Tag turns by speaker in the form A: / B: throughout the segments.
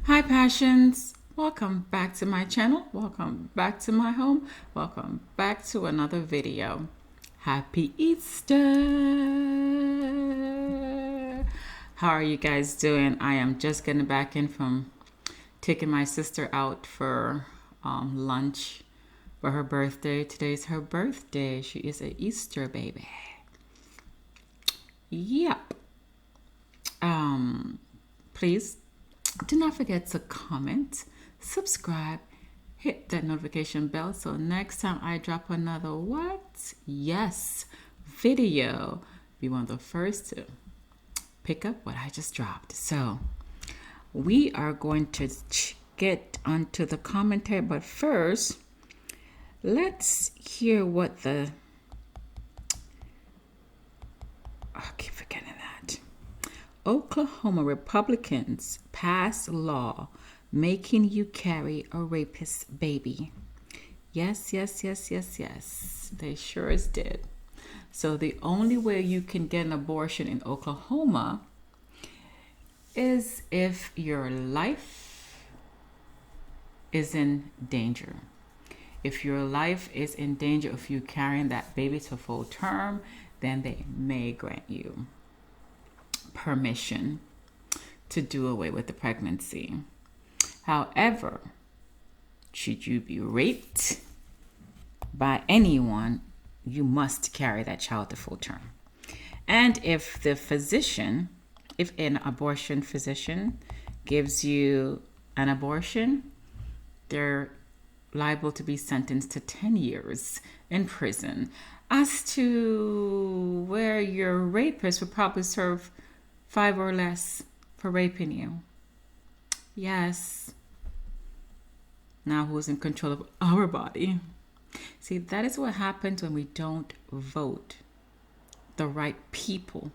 A: Hi, Passions. Welcome back to my channel. Welcome back to my home. Welcome back to another video. Happy Easter. How are you guys doing? I am just getting back in from taking my sister out for lunch for her birthday. Today's her birthday. She is an Easter baby. Yep. Please do not forget to comment, subscribe, hit that notification bell so next time I drop another what? Yes, video, be one of the first to pick up what I just dropped. So we are going to get onto the commentary, but first, let's hear what the I keep forgetting that. Oklahoma Republicans pass law making you carry a rapist baby. Yes. They sure as did. So the only way you can get an abortion in Oklahoma is if your life is in danger. If your life is in danger of you carrying that baby to full term, then they may grant you permission to do away with the pregnancy. However, should you be raped by anyone, you must carry that child to full term. And if an abortion physician gives you an abortion, they're liable to be sentenced to 10 years in prison. As to where your rapist would probably serve 5 or less for raping you. Yes. Now who's in control of our body? See, that is what happens when we don't vote the right people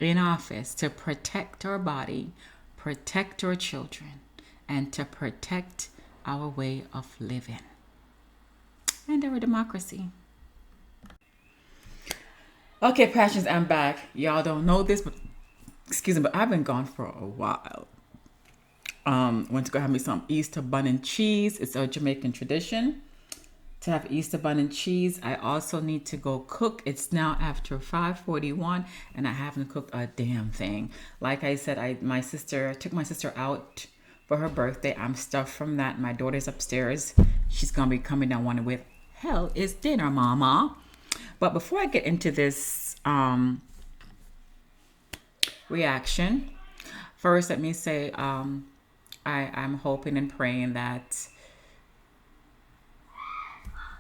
A: in office to protect our body, protect our children, and to protect our way of living and our democracy. Okay, Passions, I'm back. Y'all don't know this, but excuse me, but I've been gone for a while. Went to go have me some Easter bun and cheese. It's a Jamaican tradition to have Easter bun and cheese. I also need to go cook. It's now after 5:41 and I haven't cooked a damn thing. Like I said, I took my sister out for her birthday. I'm stuffed from that. My daughter's upstairs. She's gonna be coming down wondering where hell is dinner, mama. But before I get into this reaction, first let me say I'm hoping and praying that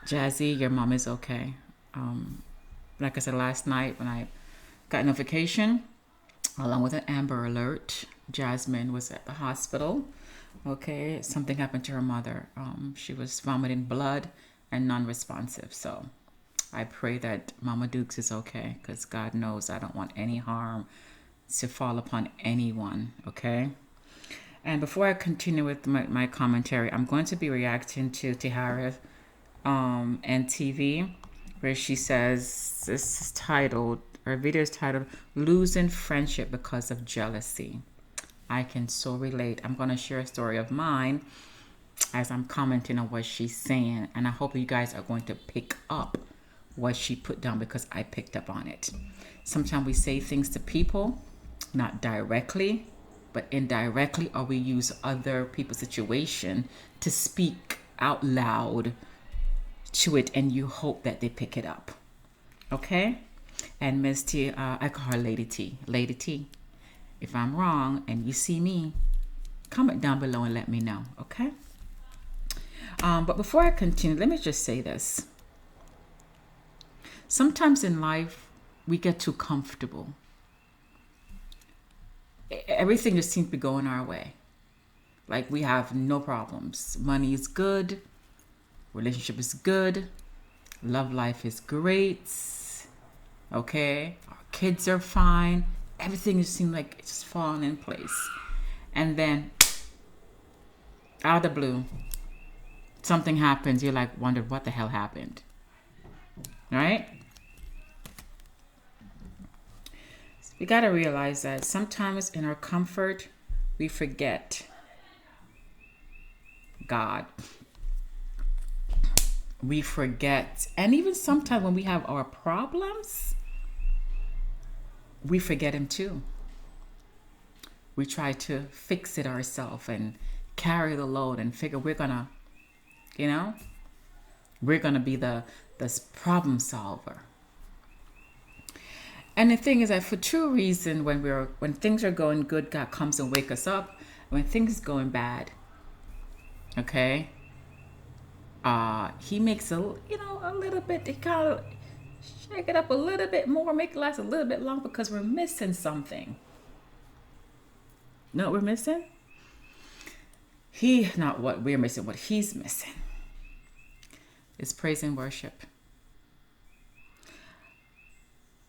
A: Jazzy, your mom is okay. Like I said last night when I got a notification, along with an Amber Alert, Jasmine was at the hospital. Okay, something happened to her mother. She was vomiting blood and non-responsive. So I pray that Mama Dukes is okay, because God knows I don't want any harm to fall upon anyone, okay? And before I continue with my commentary, I'm going to be reacting to Tiarah and TV, where she says, this is titled, her video is titled, Losing Friendship Because of Jealousy. I can so relate. I'm going to share a story of mine as I'm commenting on what she's saying, and I hope you guys are going to pick up what she put down, because I picked up on it. Sometimes we say things to people, not directly, but indirectly, or we use other people's situation to speak out loud to it, and you hope that they pick it up. Okay? And Miss T, I call her Lady T. Lady T, if I'm wrong and you see me, comment down below and let me know, okay? But before I continue, let me just say this. Sometimes in life, we get too comfortable. Everything just seems to be going our way. Like we have no problems. Money is good. Relationship is good. Love life is great. Okay? Our kids are fine. Everything just seems like it's just falling in place. And then, out of the blue, something happens. You're like, wondered what the hell happened. Right? We got to realize that sometimes in our comfort, we forget God, we forget. And even sometimes when we have our problems, we forget him too. We try to fix it ourselves and carry the load and figure we're gonna, we're gonna be the problem solver. And the thing is that for true reason, when things are going good, God comes and wake us up. When things are going bad, okay, he makes a little bit. He kind of shake it up a little bit more, make it last a little bit longer because we're missing something. You know what we're missing? Not what we're missing, what he's missing is praise and worship.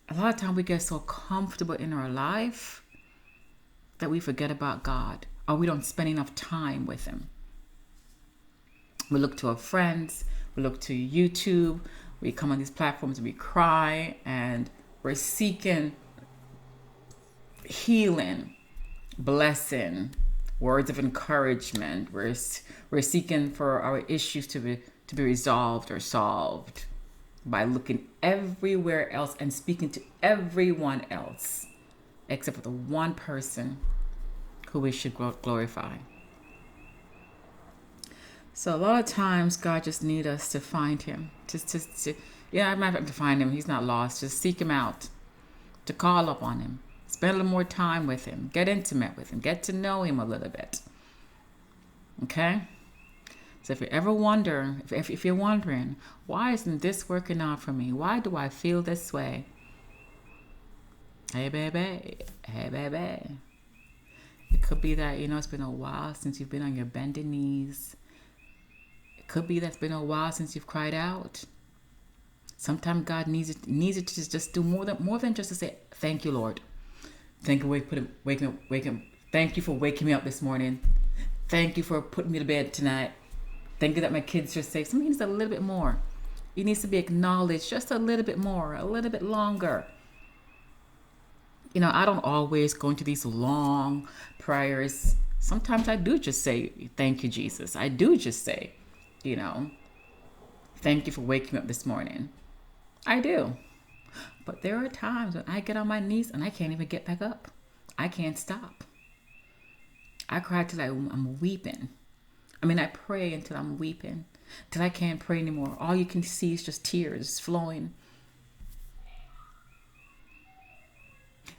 A: A lot of time we get so comfortable in our life that we forget about God, or we don't spend enough time with him. We look to our friends, we look to YouTube, we come on these platforms and we cry, and we're seeking healing, blessing, words of encouragement. We're seeking for our issues to be resolved or solved by looking everywhere else and speaking to everyone else except for the one person who we should glorify. So a lot of times God just needs us to find him. I might have to find him. He's not lost. Just seek him out. To call up on him. Spend a little more time with him. Get intimate with him. Get to know him a little bit. Okay? So if you ever wonder, if you're wondering, why isn't this working out for me? Why do I feel this way? Hey, baby. It could be that, it's been a while since you've been on your bended knees. It could be that it's been a while since you've cried out. Sometimes God needs it to just do more than just to say, thank you, Lord. Thank you for Thank you for waking me up this morning. Thank you for putting me to bed tonight. Thank you that my kids are safe. Something needs a little bit more. It needs to be acknowledged just a little bit more, a little bit longer. I don't always go into these long prayers. Sometimes I do just say, thank you, Jesus. I do just say, thank you for waking me up this morning. I do. But there are times when I get on my knees and I can't even get back up. I can't stop. I cry till I'm weeping. I pray until I'm weeping, till I can't pray anymore. All you can see is just tears flowing.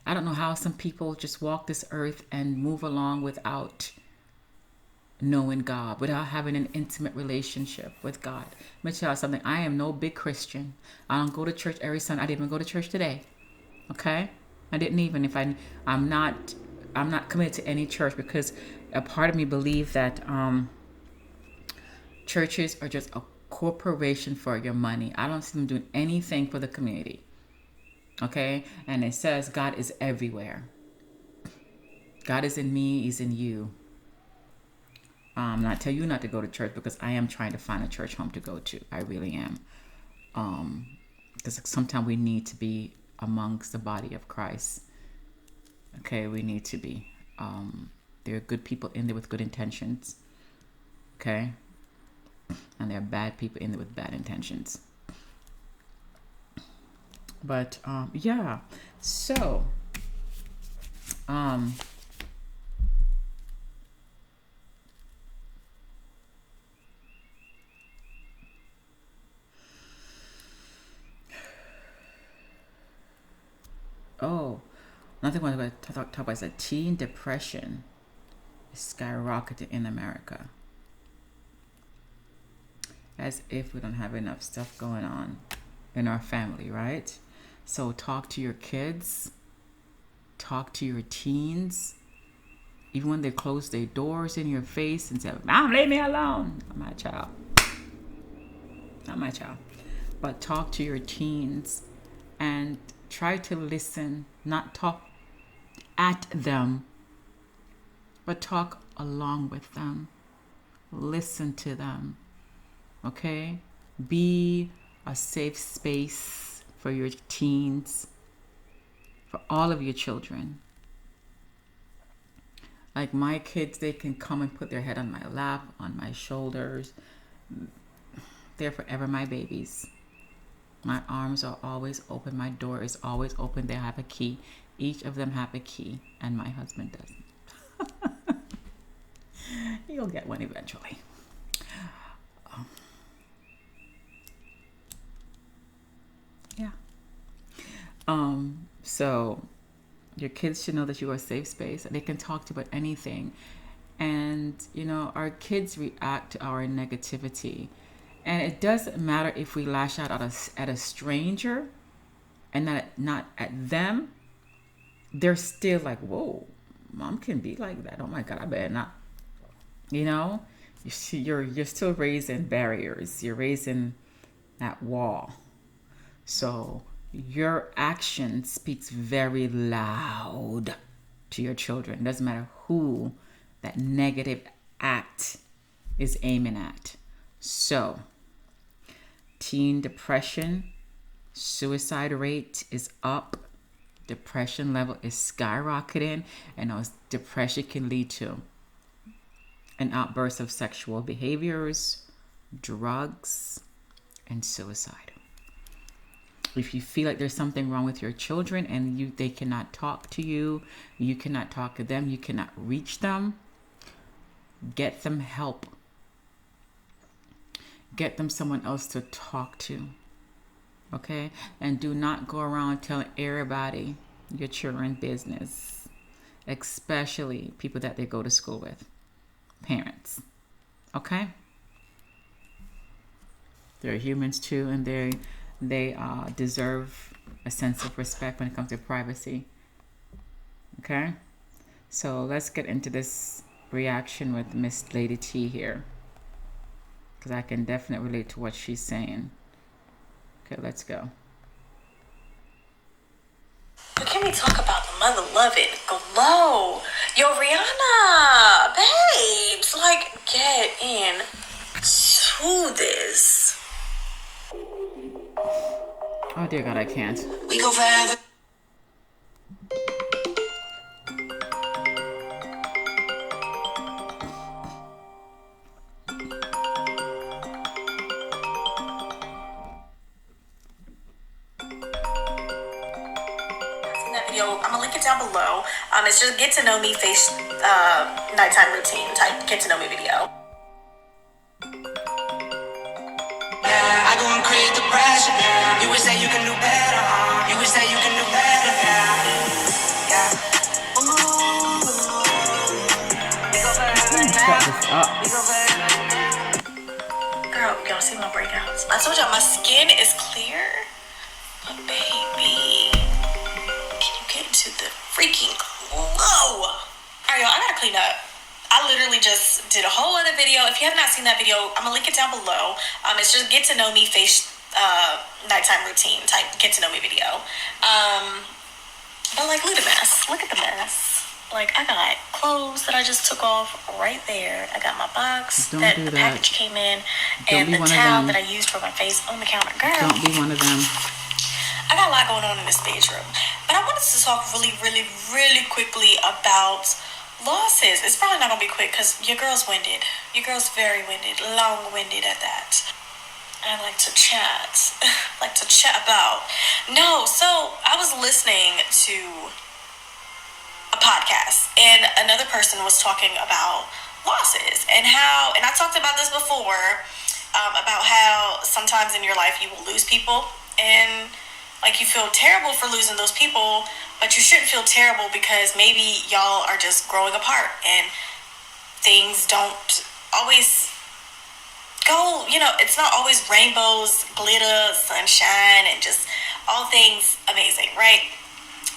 A: I don't know how some people just walk this earth and move along without knowing God, without having an intimate relationship with God. Let me tell you something. I am no big Christian. I don't go to church every Sunday. I didn't even go to church today. Okay? I didn't even. I'm not committed to any church because a part of me believes that churches are just a corporation for your money. I don't see them doing anything for the community. Okay? And it says God is everywhere. God is in me, he's in you. Not tell you not to go to church because I am trying to find a church home to go to. I really am. Because sometimes we need to be amongst the body of Christ. Okay, we need to be. There are good people in there with good intentions. Okay? And there are bad people in there with bad intentions. But, yeah. So, another one I'm going to talk about is that teen depression is skyrocketing in America. As if we don't have enough stuff going on in our family, right? So talk to your kids, talk to your teens, even when they close their doors in your face and say, Mom, leave me alone. Not my child. Not my child. But talk to your teens and try to listen, not talk at them, but talk along with them. Listen to them. Okay? Be a safe space for your teens, for all of your children. Like my kids, they can come and put their head on my lap, on my shoulders. They're forever my babies. My arms are always open. My door is always open. They have a key. Each of them have a key, and my husband doesn't. You'll get one eventually. Yeah. So your kids should know that you are a safe space. They can talk to you about anything. And, our kids react to our negativity. And it doesn't matter if we lash out at a stranger and not at them. They're still like, whoa, mom can be like that. Oh my God, I better not. You're still raising barriers. You're raising that wall. So your action speaks very loud to your children. It doesn't matter who that negative act is aiming at. So, teen depression, suicide rate is up, depression level is skyrocketing, and depression can lead to an outburst of sexual behaviors, drugs, and suicide. If you feel like there's something wrong with your children and they cannot talk to you, you cannot talk to them, you cannot reach them, get them help. Get them someone else to talk to. Okay? And do not go around telling everybody your children's business, especially people that they go to school with, parents. Okay? They're humans too, and they deserve a sense of respect when it comes to privacy. Okay? So let's get into this reaction with Miss Lady T here, because I can definitely relate to what she's saying. Okay, let's go.
B: But can we talk about the mother-loving glow? Yo, Rihanna, babes, get in to this.
A: Oh dear God, I can't.
B: We go forever. I'm gonna link it down below. It's just get to know me face nighttime routine type get to know me video. I go and create the pressure. You wish that you can do better. You wish that you can do better. Girl, y'all see my breakouts? I told y'all my skin is clear, but baby, can you get into the freaking glow? Alright, y'all, I gotta clean up. I literally just did a whole other video. If you have not seen that video, I'm gonna link it down below. It's just get to know me face nighttime routine type get to know me video. But look at the mess. Look at the mess. I got clothes that I just took off right there. I got my box that the package came in, and the towel that I used for my face on the counter. Girl,
A: don't be one of them.
B: I got a lot going on in this stage room, but I wanted to talk really, really, really quickly about losses. It's probably not gonna be quick because your girl's winded. Your girl's very winded, long-winded at that. I like to chat. About. No, so I was listening to a podcast and another person was talking about losses and I talked about this before, about how sometimes in your life you will lose people and you feel terrible for losing those people, but you shouldn't feel terrible because maybe y'all are just growing apart and things don't always go, it's not always rainbows, glitter, sunshine, and just all things amazing, right?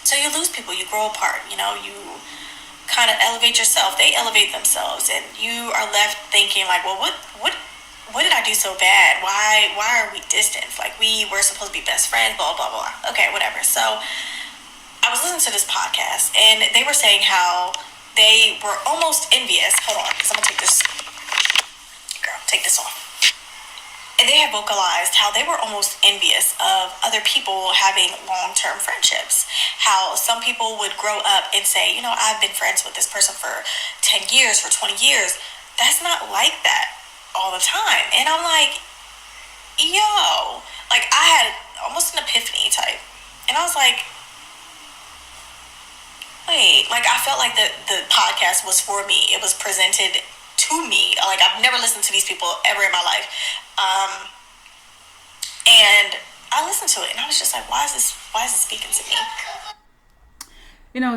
B: So you lose people, you grow apart, you kind of elevate yourself, they elevate themselves, and you are left thinking well, what did I do so bad? Why are we distant? We were supposed to be best friends, blah, blah, blah. Okay, whatever. So I was listening to this podcast, and they were saying how they were almost envious. Hold on, because I'm going to take this off. they have vocalized how they were almost envious of other people having long-term friendships. How some people would grow up and say, I've been friends with this person for 10 years, for 20 years. That's not like that all the time. And I'm like, yo, like I had almost an epiphany type. And I was like, wait, like I felt like the podcast was for me. It was presented to me. Like I've never listened to these people ever in my life. And I listened to it and I was just like, why is this speaking to me?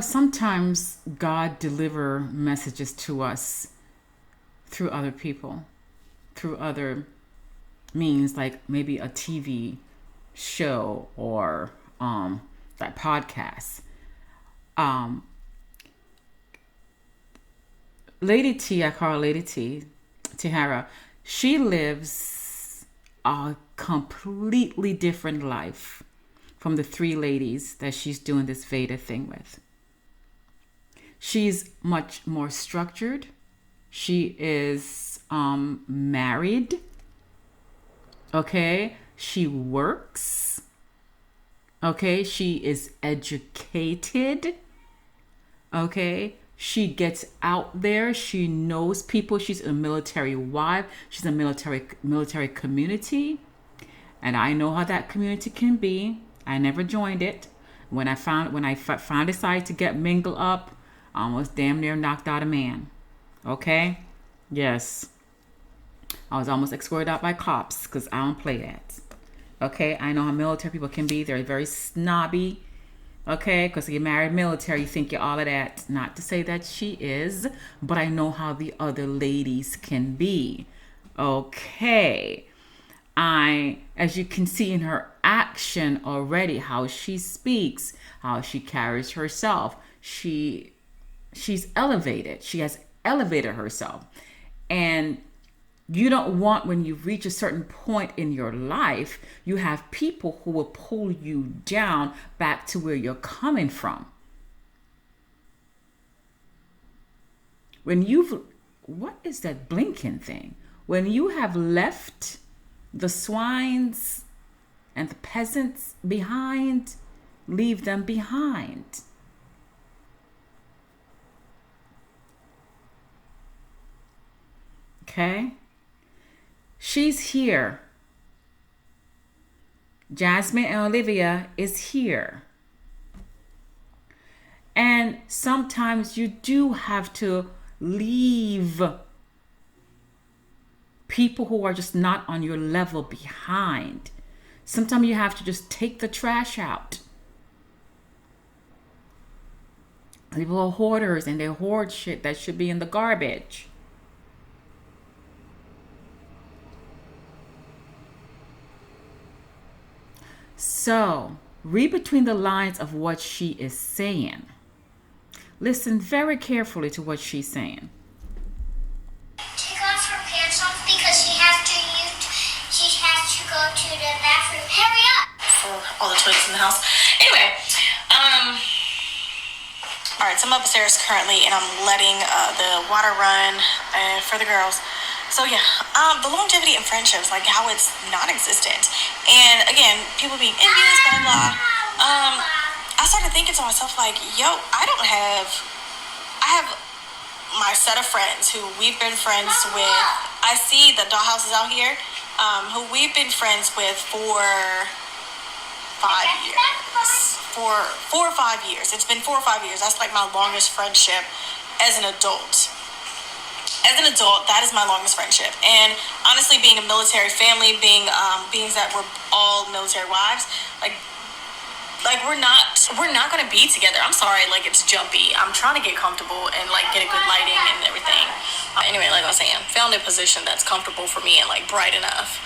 A: Sometimes God deliver messages to us through other people, through other means, like maybe a TV show or that podcast. Lady T, I call her Lady T, Tiarah, she lives a completely different life from the three ladies that she's doing this Veda thing with. She's much more structured. She is married. Okay? She works. Okay? She is educated. Okay? She gets out there. She knows people. She's a military wife. She's a military community. And I know how that community can be. I never joined it. When I finally decided to get mingle up, I almost damn near knocked out a man. Okay? Yes. I was almost escorted out by cops because I don't play that. Okay? I know how military people can be. They're very snobby. Okay? Because you're married military, you think you're all of that. Not to say that she is, but I know how the other ladies can be. Okay? As you can see in her action already, how she speaks, how she carries herself, she's elevated. She has elevated herself. And you don't want, when you reach a certain point in your life, you have people who will pull you down back to where you're coming from. What is that blinking thing? When you have left the swines and the peasants behind, leave them behind. Okay? She's here. Jasmine and Olivia is here. And sometimes you do have to leave people who are just not on your level behind. Sometimes you have to just take the trash out. People are hoarders and they hoard shit that should be in the garbage. So, read between the lines of what she is saying. Listen very carefully to what she's saying.
C: Take off her pants off because she has to go to the bathroom. Hurry up!
B: For all the toilets in the house. Anyway, all right, so I'm upstairs currently and I'm letting the water run for the girls. So yeah, the longevity in friendships, like how it's non-existent. And again, people being envious, blah, blah. I started thinking to myself, like, yo, I have my set of friends who we've been friends with. I see the dollhouses out here, who we've been friends with for 5 years. For 4 or 5 years. It's been 4 or 5 years. That's like my longest friendship as an adult. As an adult, that is my longest friendship. And honestly, being a military family, being beings that we're all military wives, like we're not gonna be together. I'm sorry, like it's jumpy. I'm trying to get comfortable and like get a good lighting and everything. Anyway, like I was saying, found a position that's comfortable for me and like bright enough.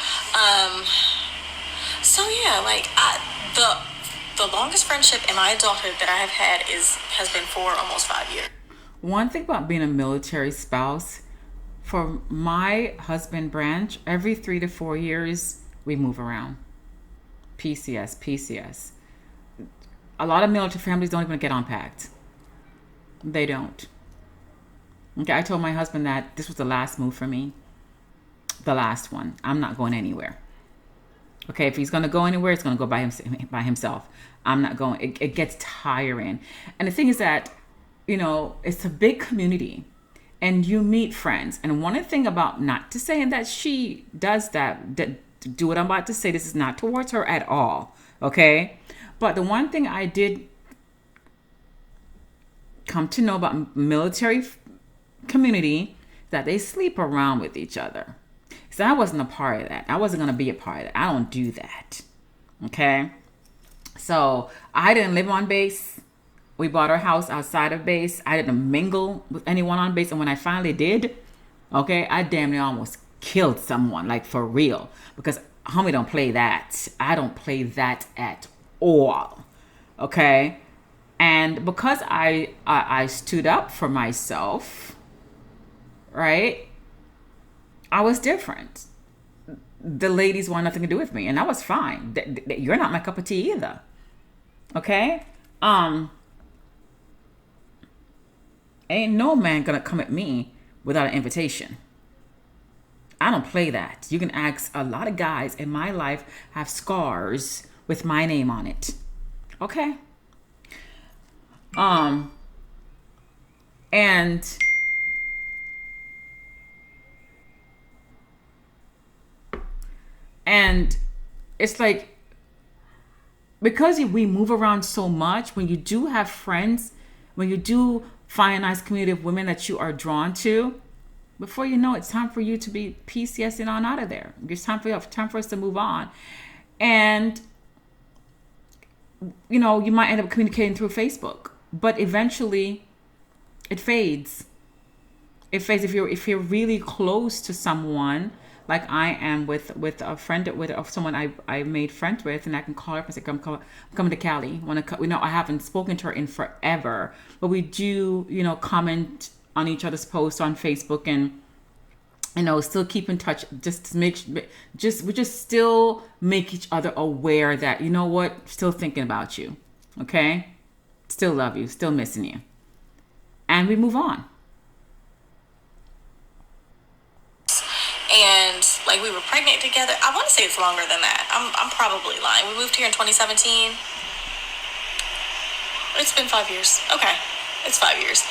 B: So yeah, like the longest friendship in my adulthood that I have had has been for almost 5 years.
A: One thing about being a military spouse, for my husband branch, every 3 to 4 years, we move around. PCS. A lot of military families don't even get unpacked. They don't. Okay, I told my husband that this was the last move for me. The last one. I'm not going anywhere. Okay, if he's gonna go anywhere, it's gonna go by himself. I'm not going. It gets tiring. And the thing is that, it's a big community, and you meet friends. And one thing about, not to say that she does that, do what I'm about to say. This is not towards her at all. Okay, but the one thing I did come to know about military community, that they sleep around with each other. So I wasn't a part of that. I wasn't going to be a part of that. I don't do that. Okay. So I didn't live on base. We bought our house outside of base. I didn't mingle with anyone on base. And when I finally did, okay, I damn near almost killed someone, like for real. Because homie don't play that. I don't play that at all. Okay. And because I stood up for myself, right? I was different. The ladies want nothing to do with me, and that was fine. You're not my cup of tea either. Okay? Ain't no man gonna come at me without an invitation. I don't play that. You can ask a lot of guys in my life have scars with my name on it. Okay? And it's like, because we move around so much, when you do have friends, when you do find a nice community of women that you are drawn to, before you know it, it's time for you to be PCSing on out of there. It's time for us to move on. And, you might end up communicating through Facebook, but eventually it fades. It fades if you're really close to someone, like I am with a friend, with someone I made friends with, and I can call her up and say, I'm coming to Cali. I haven't spoken to her in forever, but we do, comment on each other's posts on Facebook, and still keep in touch. We just still make each other aware that, you know what, still thinking about you, okay, still love you, still missing you, and we move on.
B: And like we were pregnant together. I want to say it's longer than that. I'm probably lying. We moved here in 2017. It's been 5 years. Okay, it's 5 years.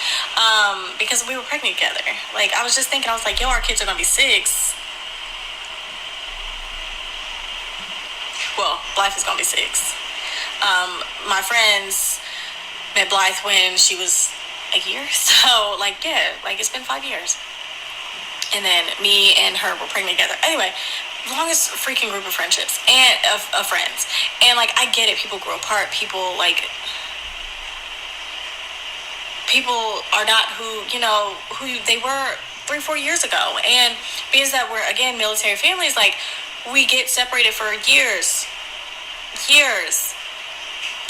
B: Because we were pregnant together. Like I was just thinking, I was like, yo, our kids are gonna be 6. Well, Blythe is gonna be 6. My friends met Blythe when she was a year. So like, yeah, like it's been 5 years. And then me and her were pregnant together. Anyway, longest freaking group of friendships and of friends. And like, I get it. People grow apart. People are not who they were 3-4 years ago. And because that we're, again, military families, like we get separated for years.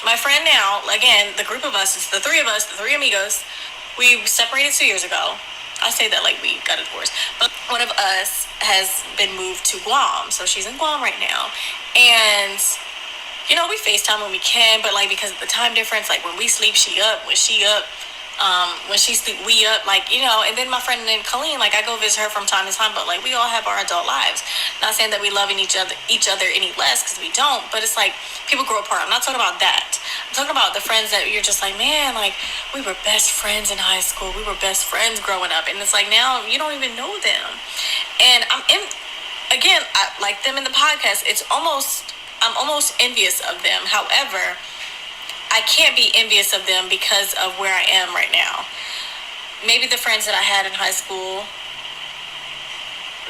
B: My friend now, again, the group of us, it's the three of us, the three amigos. We separated 2 years ago. I say that like we got a divorce, but one of us has been moved to Guam, so she's in Guam right now, and we FaceTime when we can, but like because of the time difference, like when we sleep, she up, when she up, when she sleep, we up, like, and then my friend named Colleen, like I go visit her from time to time, but like we all have our adult lives. Not saying that we love each other any less, because we don't, but it's like people grow apart. I'm not talking about that. I'm talking about the friends that you're just like, man, like we were best friends in high school, we were best friends growing up, and it's like now you don't even know them. And I like them in the podcast. I'm almost envious of them. However, I can't be envious of them because of where I am right now. Maybe the friends that I had in high school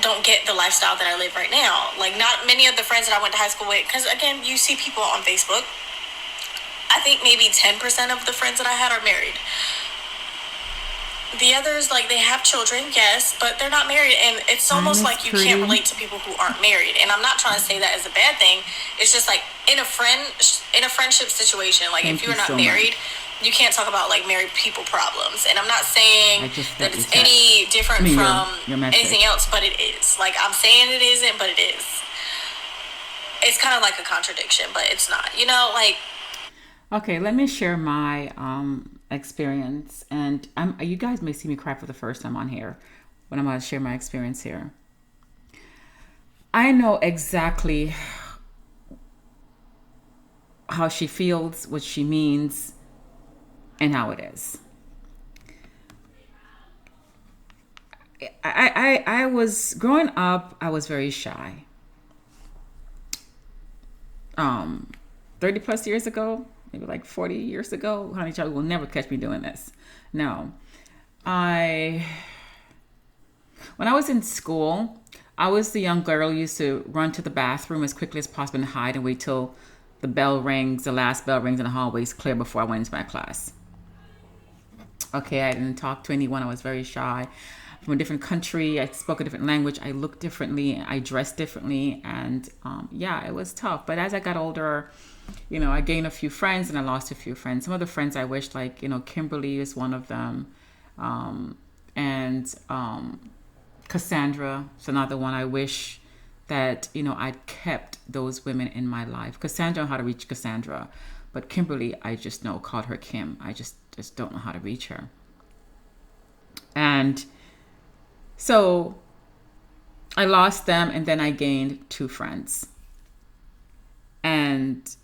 B: don't get the lifestyle that I live right now. Like, not many of the friends that I went to high school with, because again, you see people on Facebook. I think maybe 10% of the friends that I had are married. The others, like, they have children, yes, but they're not married, and it's almost like you can't relate to people who aren't married. And I'm not trying to say that as a bad thing. It's just like in a friendship situation, like if you're not married, you can't talk about like married people problems. And I'm not saying that it's any different from anything else, but it is. Like I'm saying it isn't, but it is. It's kind of like a contradiction, but it's not. Like.
A: Okay, let me share my experience, and you guys may see me cry for the first time on here when I'm going to share my experience here. I know exactly how she feels, what she means, and how it is. I was growing up, I was very shy. 30 plus years ago, maybe like 40 years ago, honey child, will never catch me doing this. No. I When I was in school, I was the young girl who used to run to the bathroom as quickly as possible and hide and wait till the last bell rings in the hallways clear before I went into my class. Okay, I didn't talk to anyone. I was very shy. From a different country, I spoke a different language. I looked differently. I dressed differently, and yeah, it was tough. But as I got older, I gained a few friends and I lost a few friends. Some of the friends I wished, like Kimberly is one of them, and Cassandra is another one. I wish that I'd kept those women in my life. Cassandra, I know how to reach Cassandra, but Kimberly, I just know, called her Kim. I just don't know how to reach her. And so I lost them, and then I gained two friends. And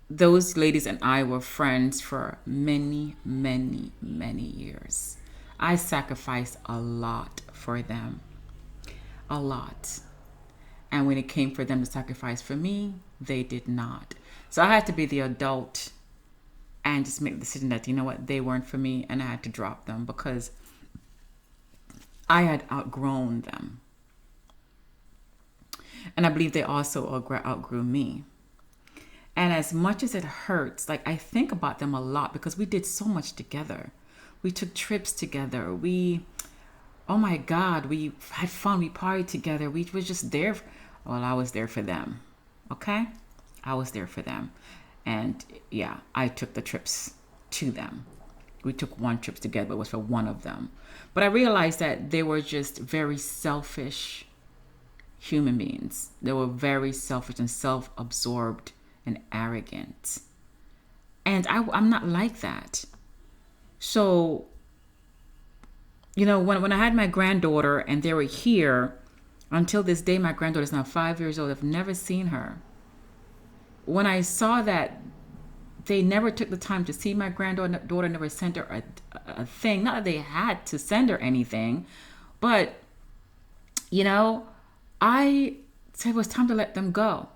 A: those ladies and I were friends for many, many, many years. I sacrificed a lot for them. A lot. And when it came for them to sacrifice for me, they did not. So I had to be the adult and just make the decision that, they weren't for me, and I had to drop them because I had outgrown them. And I believe they also outgrew me. And as much as it hurts, like I think about them a lot because we did so much together. We took trips together. Oh my God, we had fun. We partied together. We was just there. Well, I was there for them. Okay? I was there for them. And yeah, I took the trips to them. We took one trip together, but it was for one of them. But I realized that they were just very selfish human beings. They were very selfish and self-absorbed and arrogant. And I'm not like that. So, when I had my granddaughter and they were here, until this day, my granddaughter is now 5 years old. I've never seen her. When I saw that they never took the time to see my granddaughter, never sent her a thing. Not that they had to send her anything, but, I said it was time to let them go.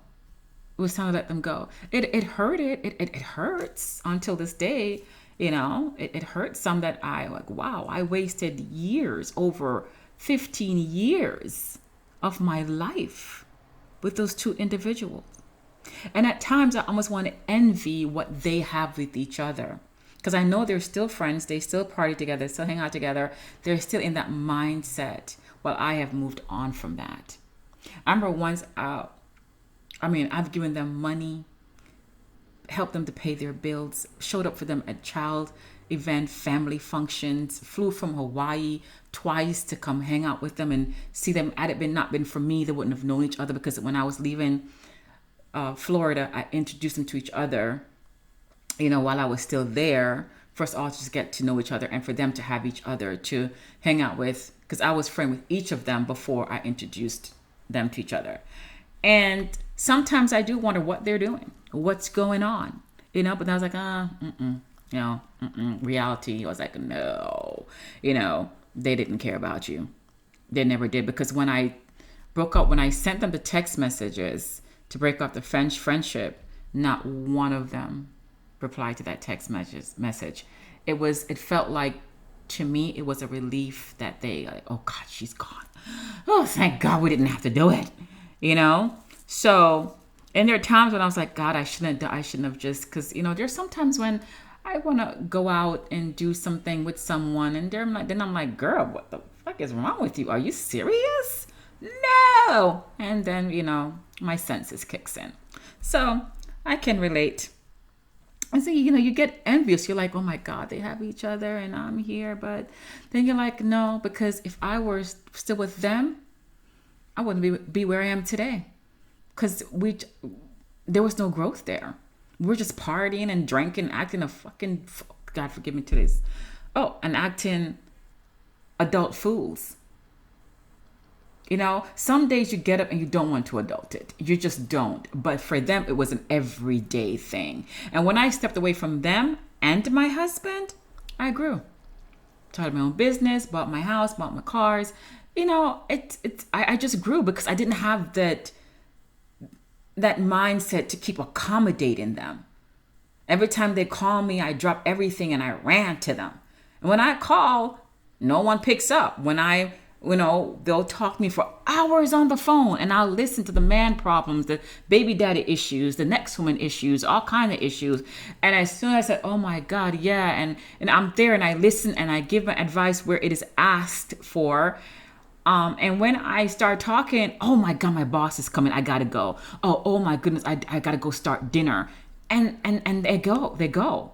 A: It was time to let them go. It hurted. It hurts until this day. It hurts some that wow, I wasted years, over 15 years of my life with those two individuals. And at times I almost want to envy what they have with each other. Because I know they're still friends. They still party together, still hang out together. They're still in that mindset. While I have moved on from that. I remember once, I've given them money, helped them to pay their bills, showed up for them at child event, family functions, flew from Hawaii twice to come hang out with them and see them. Had it not been for me, they wouldn't have known each other, because when I was leaving Florida, I introduced them to each other, while I was still there, for us all to just get to know each other and for them to have each other to hang out with, because I was friends with each of them before I introduced them to each other. And sometimes I do wonder what they're doing, what's going on, but I was like, reality. I was like, no, they didn't care about you. They never did, because when I broke up, when I sent them the text messages to break up the friendship, not one of them replied to that text message. It felt like, to me, it was a relief that they, oh God, she's gone. Oh, thank God we didn't have to do it, So, and there are times when I was like, God, I shouldn't have just, because, there's sometimes when I want to go out and do something with someone, and then I'm like, girl, what the fuck is wrong with you? Are you serious? No. And then, my senses kicks in. So I can relate. And so, you get envious. You're like, oh my God, they have each other and I'm here. But then you're like, no, because if I were still with them, I wouldn't be where I am today. Because there was no growth there. We're just partying and drinking, acting a fucking, God forgive me to this. Oh, and acting adult fools. You know, some days you get up and you don't want to adult it. You just don't. But for them, it was an everyday thing. And when I stepped away from them and my husband, I grew. Started my own business, bought my house, bought my cars. You know, I just grew because I didn't have that mindset to keep accommodating them. Every time they call me, I drop everything and I ran to them. And when I call, no one picks up. When they'll talk to me for hours on the phone and I'll listen to the man problems, the baby daddy issues, the next woman issues, all kind of issues. And as soon as I said, oh my God, yeah. And I'm there and I listen and I give my advice where it is asked for. And when I start talking, oh my God, my boss is coming. I got to go. Oh my goodness. I got to go start dinner. And they go.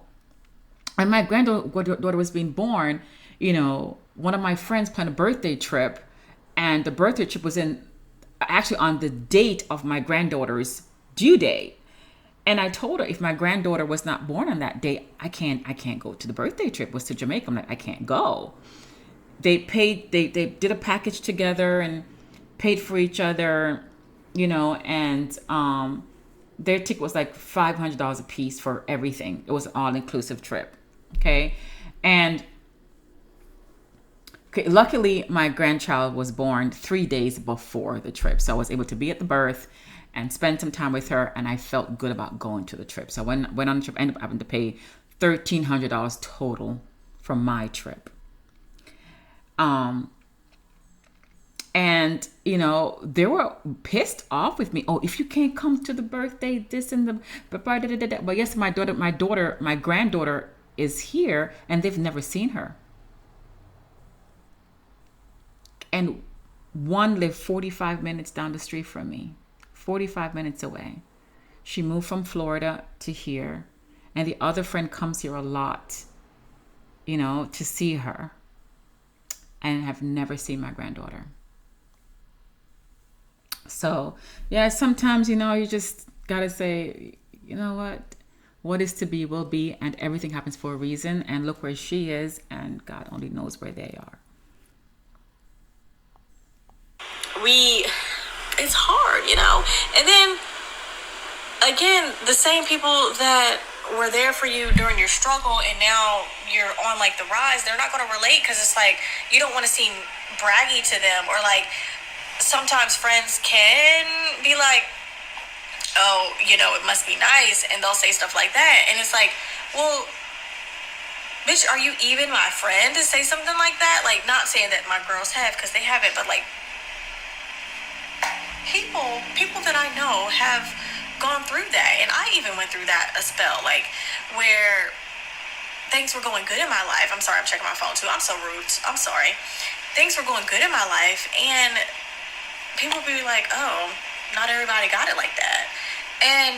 A: And my granddaughter was being born, one of my friends planned a birthday trip, and the birthday trip was actually on the date of my granddaughter's due date. And I told her if my granddaughter was not born on that day, I can't go to the birthday trip. It was to Jamaica. I'm like, I can't go. They did a package together and paid for each other, and their ticket was like $500 a piece for everything. It was an all-inclusive trip. Okay. And luckily, my grandchild was born 3 days before the trip. So I was able to be at the birth and spend some time with her. And I felt good about going to the trip. So when I went on the trip, I ended up having to pay $1,300 total for my trip. And, they were pissed off with me. Oh, if you can't come to the birthday, this and the, but yes, my granddaughter is here and they've never seen her. And one lived 45 minutes down the street from me, 45 minutes away. She moved from Florida to here. And the other friend comes here a lot, to see her. And have never seen my granddaughter. So, yeah, sometimes, you just got to say, you know what is to be will be, and everything happens for a reason. And look where she is, and God only knows where they are.
B: It's hard, and then again, the same people that were there for you during your struggle and now you're on like the rise, they're not going to relate because it's like you don't want to seem braggy to them, or like sometimes friends can be like, oh, it must be nice, and they'll say stuff like that, and it's like, well, bitch, are you even my friend to say something like that? Like, not saying that my girls have, because they haven't, but like people that I know have gone through that, and I even went through that a spell, like where things were going good in my life. I'm sorry, I'm checking my phone too. I'm so rude. I'm sorry. Things were going good in my life, and people would be like, oh, not everybody got it like that. And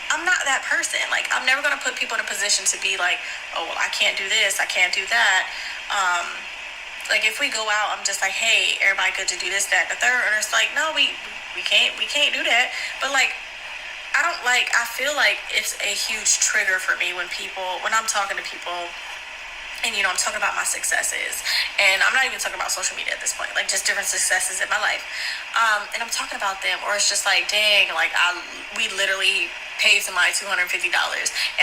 B: I'm not that person. Like, I'm never going to put people in a position to be like, oh, well, I can't do this, I can't do that. Like, if we go out, I'm just like, hey, everybody good to do this, that, and the third. And it's like, no, we can't do that. But like, I feel like it's a huge trigger for me when I'm talking to people, and I'm talking about my successes, and I'm not even talking about social media at this point, like just different successes in my life, and I'm talking about them, or it's just like, dang, like we literally paid somebody $250,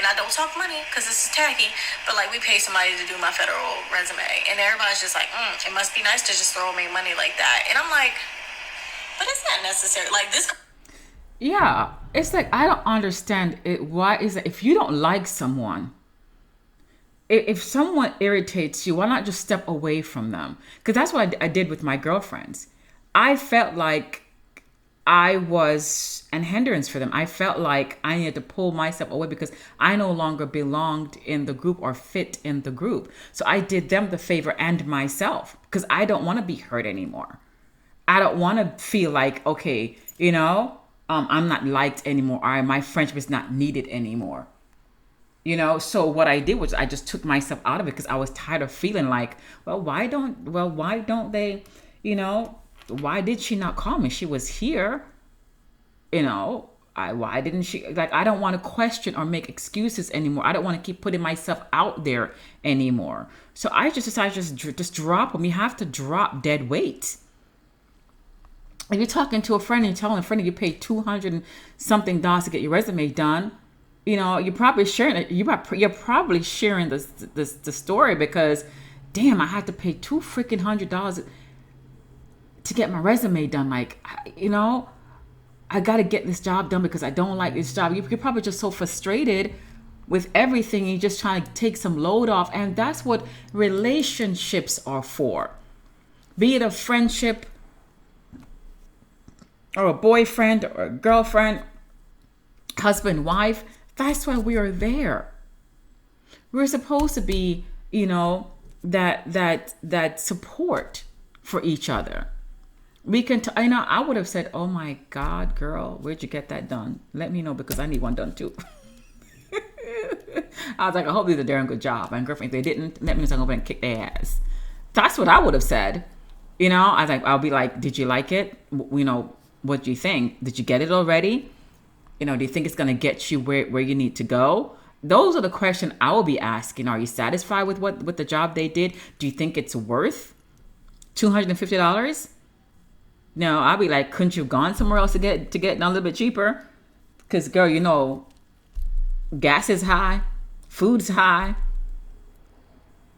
B: and I don't talk money because this is tacky, but like we paid somebody to do my federal resume, and everybody's just like, it must be nice to just throw me money like that, and I'm like, but it's not necessary. Like this.
A: Yeah, it's like, I don't understand it. Why is it if you don't like someone? If someone irritates you, why not just step away from them? Because that's what I did with my girlfriends. I felt like I was an hindrance for them. I felt like I needed to pull myself away because I no longer belonged in the group or fit in the group. So I did them the favor and myself because I don't want to be hurt anymore. I don't want to feel like, okay, I'm not liked anymore. Or my friendship is not needed anymore. So what I did was I just took myself out of it because I was tired of feeling like, why don't they, why did she not call me? She was here, why didn't she, like, I don't want to question or make excuses anymore. I don't want to keep putting myself out there anymore. So I just decided just drop them. You have to drop dead weight. If you're talking to a friend and you're telling a friend that you paid $200 something to get your resume done, you're probably sharing it. You're probably sharing the story because, damn, I had to pay $200 to get my resume done. Like, I got to get this job done because I don't like this job. You're probably just so frustrated with everything. You're just trying to take some load off. And that's what relationships are for. Be it a friendship or a boyfriend or a girlfriend, husband, wife. That's why we are there. We're supposed to be, that support for each other. We can, I would have said, oh my God, girl, where'd you get that done? Let me know because I need one done too. I was like, I hope they did a darn good job. And girlfriend, if they didn't, let me know so I can go and kick their ass. That's what I would have said. I was like, I'll be like, did you like it? What do you think? Did you get it already? Do you think it's going to get you where you need to go? Those are the questions I will be asking. Are you satisfied with the job they did? Do you think it's worth $250? No, I'll be like, couldn't you have gone somewhere else to get it a little bit cheaper? Because, girl, gas is high, food's high.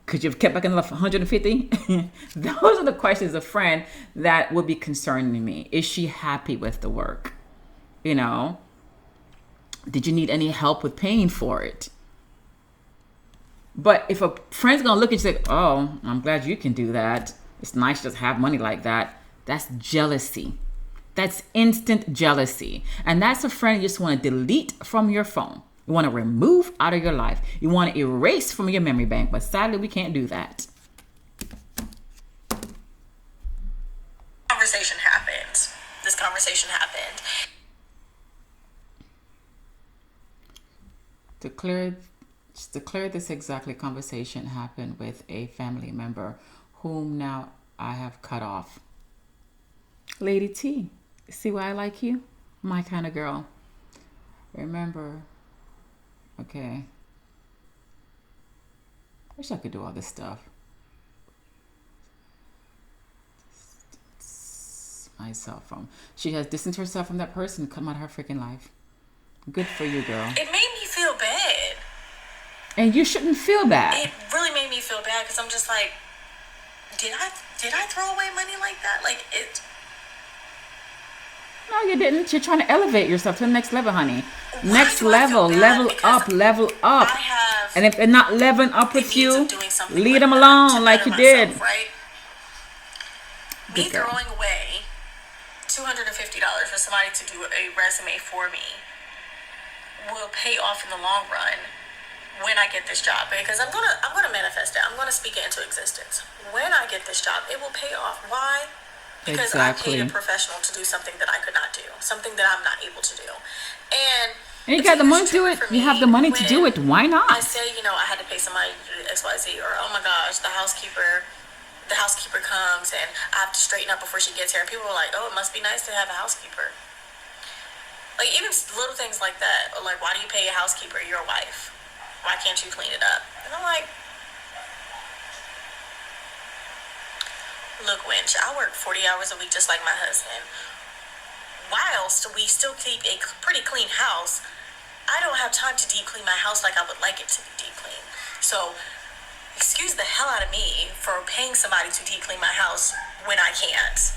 A: Could you have kept back another 150? Those are the questions a friend that would be concerning me. Is she happy with the work? Did you need any help with paying for it? But if a friend's gonna look at you and say, oh, I'm glad you can do that. It's nice to just have money like that. That's jealousy. That's instant jealousy. And that's a friend you just want to delete from your phone. You want to remove out of your life. You want to erase from your memory bank. But sadly, we can't do that.
B: This conversation happened.
A: To clear this exactly, conversation happened with a family member whom now I have cut off. Lady T, see why I like you? My kind of girl. Remember, okay. Wish I could do all this stuff. Myself from. She has distanced herself from that person, come out of her freaking life. Good for you, girl.
B: It made me feel bad.
A: And you shouldn't feel bad.
B: It really made me feel bad because I'm just like, did I throw away money like that? Like it.
A: No, you didn't. You're trying to elevate yourself to the next level, honey. Next level, level up. And if they're not leveling up with you, leave them alone like you did.
B: Right? Me throwing away $250 for somebody to do a resume for me will pay off in the long run when I get this job, because I'm gonna manifest it. I'm gonna speak it into existence. When I get this job, it will pay off. Why? Because
A: exactly.
B: I paid a professional to do something that I could not do, something that I'm not able to do. And
A: you got the money to do it. You have the money to do it. Why not?
B: I say, I had to pay somebody XYZ, or oh my gosh, the housekeeper comes and I have to straighten up before she gets here. And people are like, oh, it must be nice to have a housekeeper. Like, even little things like that. Or like, why do you pay a housekeeper? You're a wife. Why can't you clean it up? And I'm like, look, wench, I work 40 hours a week just like my husband. Whilst we still keep a pretty clean house, I don't have time to deep clean my house like I would like it to be deep clean. So, excuse the hell out of me for paying somebody to deep clean my house when I can't.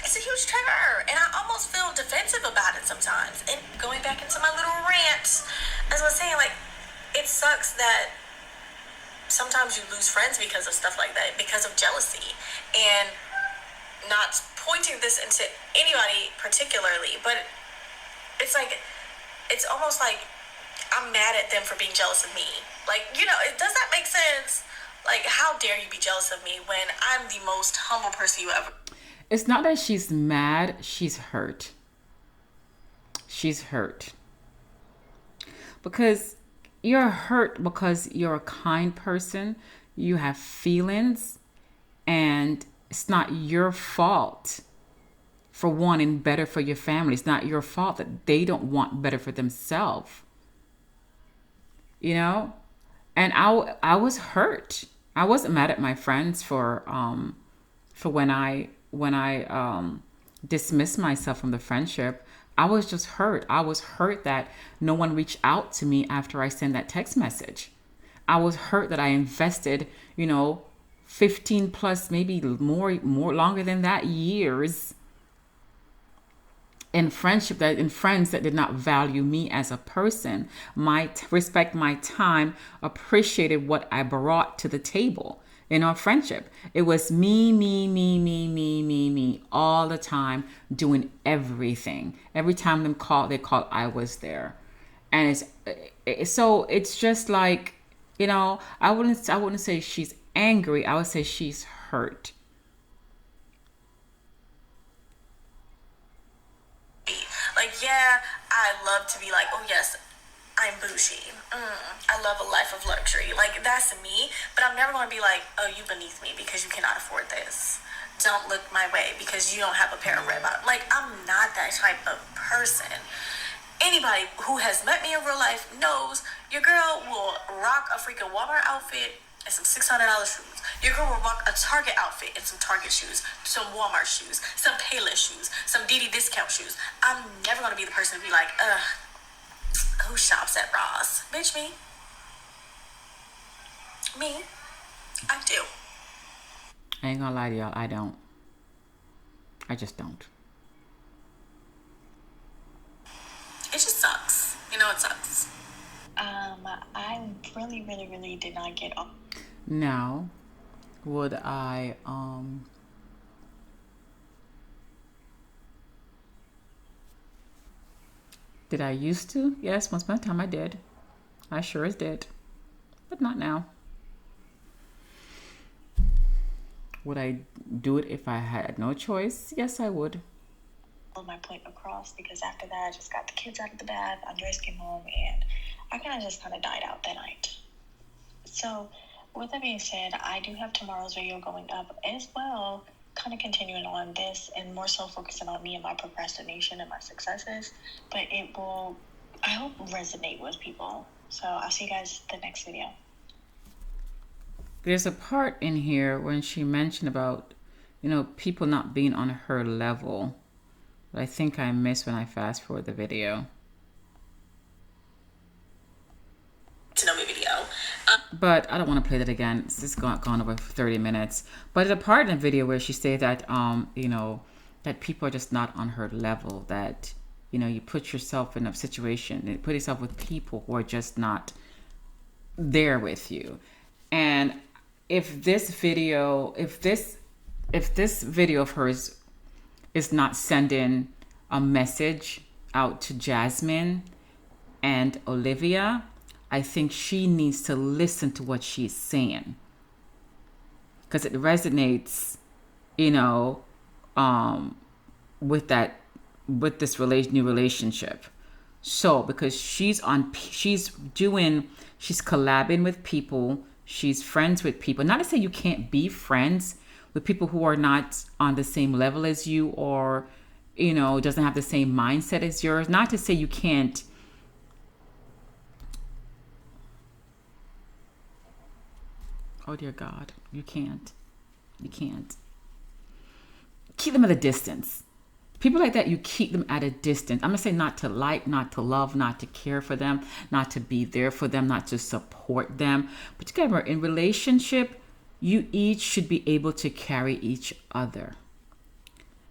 B: It's a huge trigger, and I almost feel defensive about it sometimes. And going back into my little rant, as I was saying, like, it sucks that sometimes you lose friends because of stuff like that, because of jealousy. And not pointing this into anybody particularly, but it's like, it's almost like I'm mad at them for being jealous of me. Like, does that make sense? Like, how dare you be jealous of me when I'm the most humble person you ever...
A: It's not that she's mad, she's hurt. She's hurt. Because you're hurt because you're a kind person, you have feelings, and it's not your fault for wanting better for your family. It's not your fault that they don't want better for themselves, you know? And I was hurt. I wasn't mad at my friends for when I dismissed myself from the friendship. I was just hurt. I was hurt that no one reached out to me after I sent that text message. I was hurt that I invested, 15 plus, maybe more longer than that years in friends that did not value me as a person, respect my time, appreciated what I brought to the table in our friendship. It was me, me, me, me, me, me, me all the time, doing everything. Every time they called, I was there. And it's just like, I wouldn't say she's angry. I would say she's hurt.
B: Like, yeah, I love to be like, oh yes, I'm bougie. I love a life of luxury. Like, that's me. But I'm never going to be like, oh, you beneath me because you cannot afford this. Don't look my way because you don't have a pair of red bottoms. Like, I'm not that type of person. Anybody who has met me in real life knows your girl will rock a freaking Walmart outfit and some $600 shoes. Your girl will rock a Target outfit and some Target shoes, some Walmart shoes, some Payless shoes, some DD discount shoes. I'm never gonna be the person to be like, who shops at Ross? Bitch, me. Me. I do.
A: I ain't gonna lie to y'all, I don't. I just don't.
B: It just sucks. It sucks.
D: I really, really, really did not get on.
A: Now, would did I used to? Yes, once upon a time I did. I sure as did. But not now. Would I do it if I had no choice? Yes, I would.
D: My point across, because after that I just got the kids out of the bath, Andres came home, and I kind of died out that night. So with that being said, I do have tomorrow's video going up as well, kind of continuing on this and more so focusing on me and my procrastination and my successes, but it will, I hope, resonate with people. So I'll see you guys in the next video.
A: There's a part in here when she mentioned about, people not being on her level. But I think I missed when I fast forward the video.
B: To know me video.
A: But I don't want to play that again. It's just gone over 30 minutes. But there's a part in the video where she said that, that people are just not on her level. That, you put yourself in a situation, you put yourself with people who are just not there with you. And if this video of hers is not sending a message out to Jasmine and Olivia, I think she needs to listen to what she's saying, because it resonates, with this new relationship. So because she's collabing with people, she's friends with people. Not to say you can't be friends with people who are not on the same level as you, or doesn't have the same mindset as yours. Not to say you can't oh dear God, you can't keep them at a distance. People like that, you keep them at a distance. I'm gonna say not to like, not to love, not to care for them, not to be there for them, not to support them. But you gotta remember, in relationship, you each should be able to carry each other.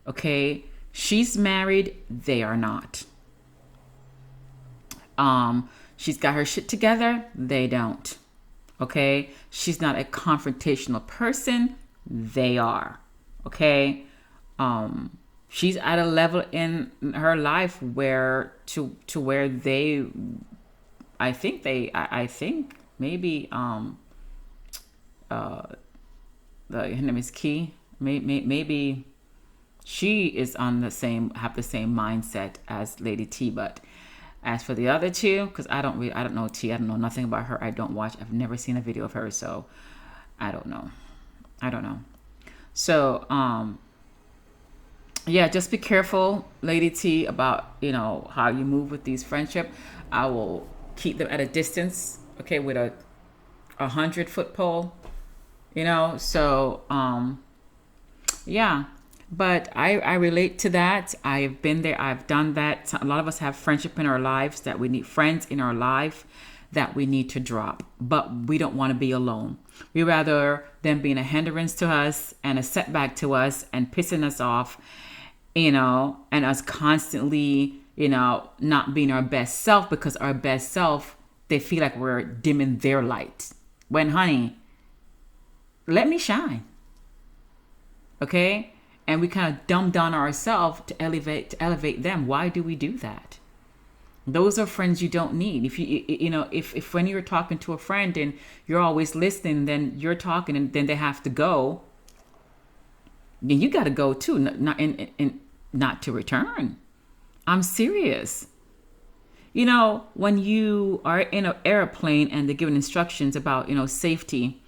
A: Okay? She's married, they are not. She's got her shit together, they don't. Okay? She's not a confrontational person, they are. Okay? She's at a level in her life where where they, I think maybe her name is Key. Maybe she is have the same mindset as Lady T. But as for the other two, because I don't know T. I don't know nothing about her. I don't watch. I've never seen a video of her, so I don't know. So Yeah, just be careful, Lady T, about how you move with these friendship. I will keep them at a distance, okay, with a 100-foot pole, So yeah, but I relate to that. I've been there. I've done that. A lot of us have friendship in our lives that we need, friends in our life that we need to drop, but we don't want to be alone. We rather them being a hindrance to us and a setback to us and pissing us off, and us constantly, not being our best self, because our best self, they feel like we're dimming their light. When, honey, let me shine. Okay? And we kind of dumb down ourselves to elevate them. Why do we do that? Those are friends you don't need. If if when you're talking to a friend and you're always listening, then you're talking and then they have to go, then you got to go too, not to return. I'm serious. When you are in an airplane and they're giving instructions about safety,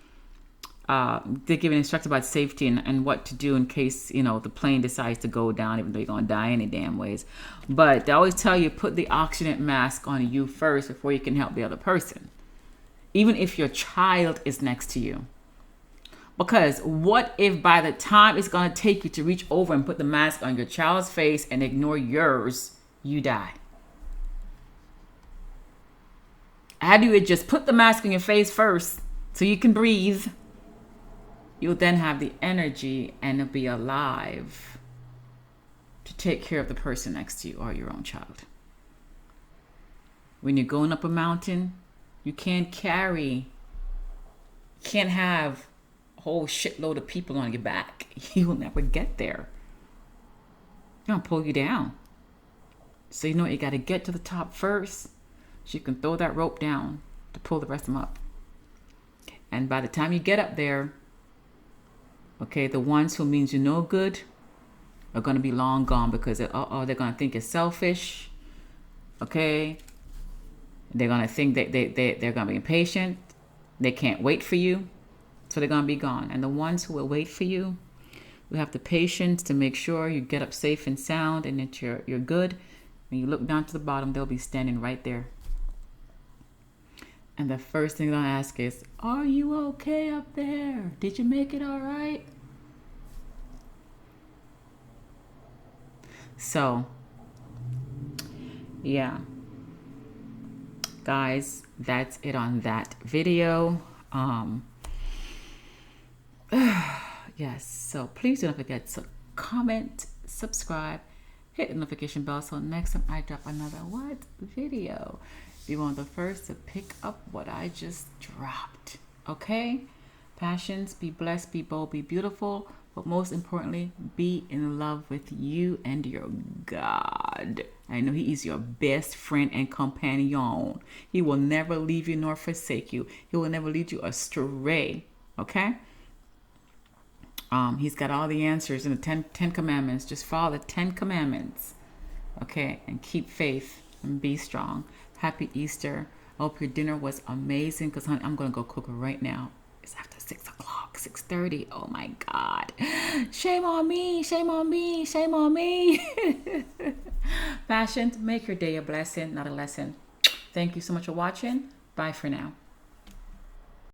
A: they're giving instructions about safety and what to do in case the plane decides to go down, even though you're gonna die any damn ways. But they always tell you, put the oxygen mask on you first before you can help the other person, even if your child is next to you. Because what if by the time it's gonna take you to reach over and put the mask on your child's face and ignore yours, you die? How do you just put the mask on your face first so you can breathe? You'll then have the energy and be alive to take care of the person next to you or your own child. When you're going up a mountain, you can't have a whole shitload of people on your back. You'll never get there. They're gonna pull you down. So you got to get to the top first so you can throw that rope down to pull the rest of them up. And by the time you get up there, okay, the ones who means you no good are going to be long gone, because they're going to think you're selfish. Okay, they're going to think that they're going to be impatient. They can't wait for you, so they're going to be gone. And the ones who will wait for you, who have the patience to make sure you get up safe and sound and that you're good. When you look down to the bottom, they'll be standing right there. And the first thing they'll ask is, are you okay up there? Did you make it all right? So, yeah. Guys, that's it on that video. Yes, so please don't forget to comment, subscribe, hit the notification bell so next time I drop another video, you want the first to pick up what I just dropped. Okay? Passions, be blessed, be bold, be beautiful, but most importantly, be in love with you and your God. I know He is your best friend and companion. He will never leave you nor forsake you. He will never lead you astray. Okay? He's got all the answers in the 10 commandments. Just follow the 10 commandments. Okay? And keep faith and be strong. Happy Easter. I hope your dinner was amazing, because honey, I'm going to go cook it right now. It's after 6 o'clock, 6:30. Oh my God. Shame on me, shame on me, shame on me. Passion, make your day a blessing, not a lesson. Thank you so much for watching. Bye for now.